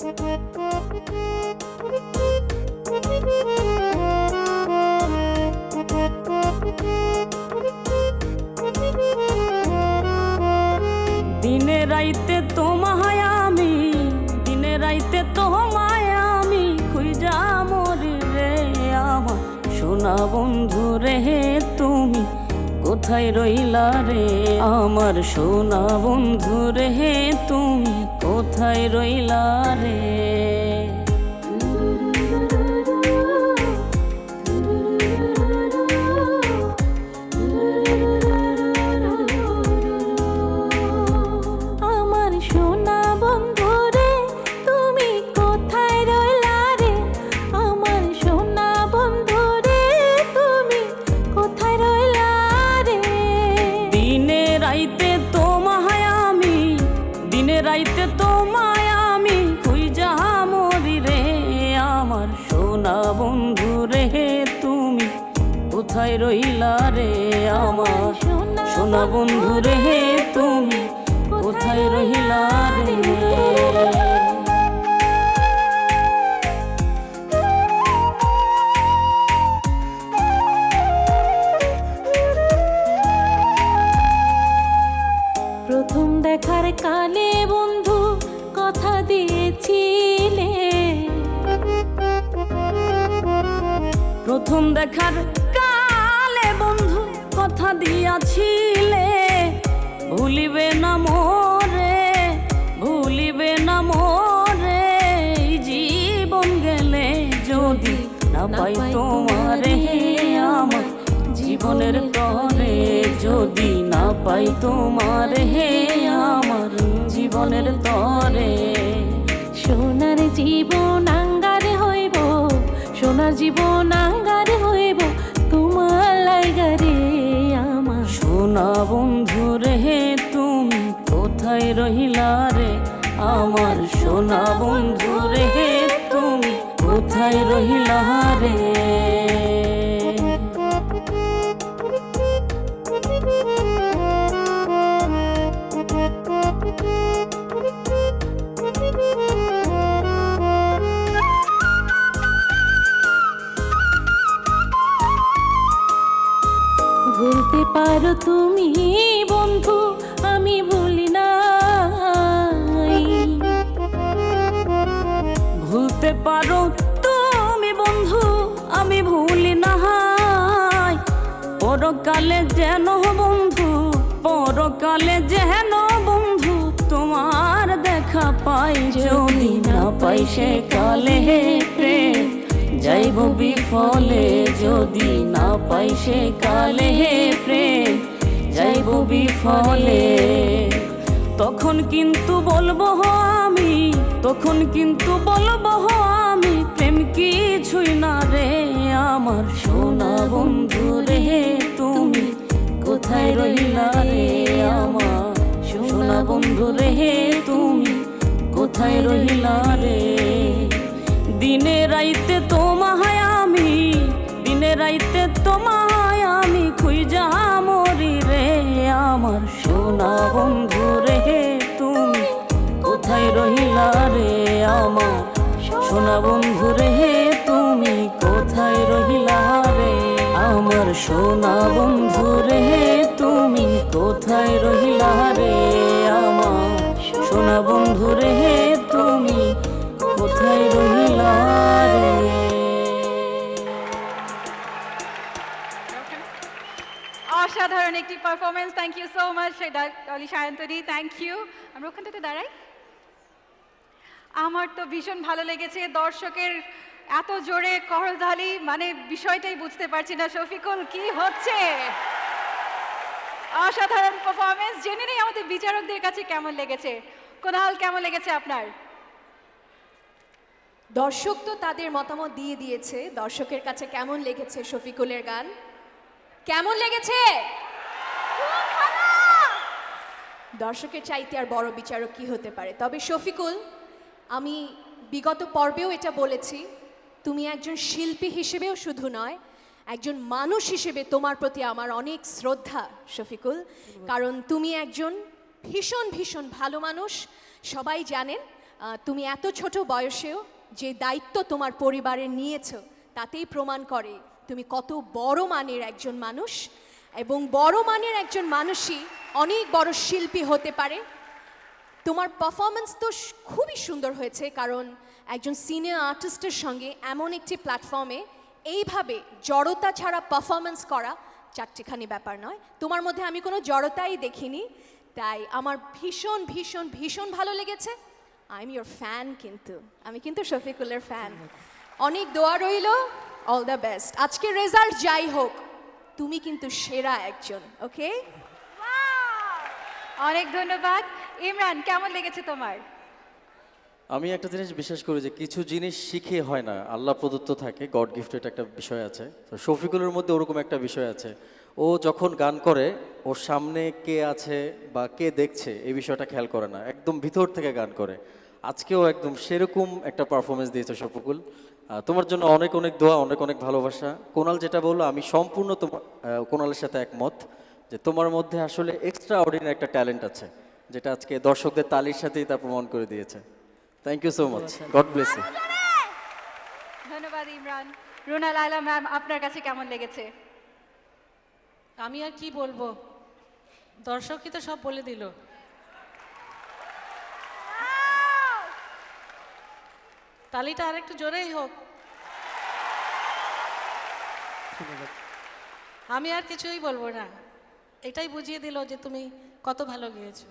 দিনে রাইতে তোমায় আমি, দিনে রাইতে তোমায় আমি খুঁজা মরি রে আমার সোনা বন্ধু রে। তুমি কোথায় রইলা রে আমার সোনা বন্ধু রে, তুমি কোথায় রইলা রে। রাইতে তোমায় আমি খুঁজা মরি রে আমার সোনা বন্ধু রে, তুমি কোথায় রইলা রে আমার সোনা বন্ধু রে, তুমি কোথায় রইলা রে। প্রথম দেখার কালে বন্ধু কথা দিয়েছিলে, প্রথম দেখার কালে বন্ধু কথা দিয়াছিলে, ভুলিবে না মোরে, ভুলিবে না মোরে, জীবন গেলে যদি না পাই তোমারে আমার জীবনের তরে, যদি না পাই তোমারে আমার জীবনের তরে। সোনার জীবন আঙ্গারে হইব, সোনার জীবন আঙ্গারে হইব তোমার লাইগারে আমার সোনা বন্ধু রে, তুমি কোথায় রহিলা রে আমার সোনা বন্ধু রে, তুমি কোথায় রহিলা রে। বলতে পারো তুমি বন্ধু আমি ভুলি নাই, ভুলতে পারো তুমি বন্ধু আমি ভুলি নাই, পরকালে যেন বন্ধু, পরকালে যেন বন্ধু তোমার দেখা পাই, যদি না পাই সে কালে প্রেম যাইব বিফলে, যদি না পাই সে কালে প্রেম যাইব বিফলে। তখন কিন্তু বলবো আমি, তখন কিন্তু বলবো আমি প্রেম কিছুই না রে আমার সোনা বন্ধু রে, তুমি কোথায় রইলা রে আমার সোনা বন্ধু রে, তুমি কোথায় রইলা রে। দিনে রাইতে তোমায় আমি, দিনে রাইতে তোমায় আমি খুঁজা মরি রে আমার সোনা বন্ধু রে, তুমি কোথায় রহিলা রে আমার সোনা বন্ধু রে, তুমি কোথায় রহিলা রে আমার সোনা বন্ধু রে, তুমি কোথায় রহিলা রে আমার সোনা বন্ধু রে, তুমি কোথায় রহিলা রে। অসাধারণ একটি performance, thank you so much Dolly Sayantani, thank you. আমরা ওখানটাতে দাঁড়াই। আমার তো ভীষণ ভালো লেগেছে, দর্শকের এত জোরে করতালি, মানে বিষয়টাই বুঝতে পারছি না শফিকুল কি হচ্ছে। অসাধারণ পারফরমেন্স, জেনে নেই আমাদের বিচারকদের কাছে কেমন লেগেছে। কুনাল কেমন লেগেছে আপনার? দর্শক তো তাদের মতামত দিয়ে দিয়েছে, দর্শকের কাছে কেমন লেগেছে শফিকুলের গান? কেমন লেগেছে? দর্শকের চাইতে আর বড় বিচারক কি হতে পারে। তবে শফিকুল, আমি বিগত পর্বেও এটা বলেছি, তুমি একজন শিল্পী হিসেবেও শুধু নয়, একজন মানুষ হিসেবে তোমার প্রতি আমার অনেক শ্রদ্ধা শফিকুল, কারণ তুমি একজন ভীষণ ভীষণ ভালো মানুষ। সবাই জানেন তুমি এত ছোট বয়সেও যে দায়িত্ব তোমার পরিবারের নিয়েছো তাতেই প্রমাণ করে তুমি কত বড় মানের একজন মানুষ, এবং বড় মানের একজন মানুষই অনেক বড় শিল্পী হতে পারে। তোমার পারফরমেন্স তো খুবই সুন্দর হয়েছে, কারণ একজন সিনিয়র আর্টিস্টের সঙ্গে এমন একটি প্ল্যাটফর্মে এইভাবে জড়তা ছাড়া পারফরমেন্স করা চারটিখানি ব্যাপার নয়। তোমার মধ্যে আমি কোনো জড়তাই দেখিনি, তাই আমার ভীষণ ভীষণ ভীষণ ভালো লেগেছে। আই এম ইয়োর ফ্যান, আমি কিন্তু শফিকুলের ফ্যান। অনেক দোয়া রইল, অল দ্য বেস্ট। আজকের রেজাল্ট যাই হোক, তুমি কিন্তু সেরা একজন। ওকে, অনেক ধন্যবাদ। ইমরান, কেমন লেগেছে তোমার? আমি একটা জিনিস বিশ্বাস করি যে কিছু জিনিস শিখে হয় না, আল্লাহ প্রদত্ত থাকে, গড গিফটেড একটা বিষয় আছে। তো শফিকুলের মধ্যে ওরকম একটা বিষয় আছে, ও যখন গান করে ওর সামনে কে আছে বা কে দেখছে এই বিষয়টা খেয়াল করে না, একদম ভিতর থেকে গান করে। আজকেও একদম সেরকম একটা পারফরমেন্স দিয়েছে শফিকুল। তোমার জন্য অনেক অনেক দোয়া, অনেক অনেক ভালোবাসা। কোনাল যেটা বললো আমি সম্পূর্ণ তোমার কোনালের সাথে একমত, যে তোমার মধ্যে আসলে এক্সট্রা অর্ডিনারি একটা ট্যালেন্ট আছে, যেটা আজকে দর্শকদের তালির সাথেই তা প্রমাণ করে দিয়েছে। Thank you so much, god bless you. ধন্যবাদ ইমরান। রুনা লায়লা ম্যাম, আপনার কাছে কেমন লেগেছে? আমি আর কি বলবো, দর্শকই তো সব বলে দিল। তালিটা আর একটু জোরেই হোক। আমি আর কিছুই বলবো না, এটাই বুঝিয়ে দিল যে তুমি কত ভালো গেয়েছো।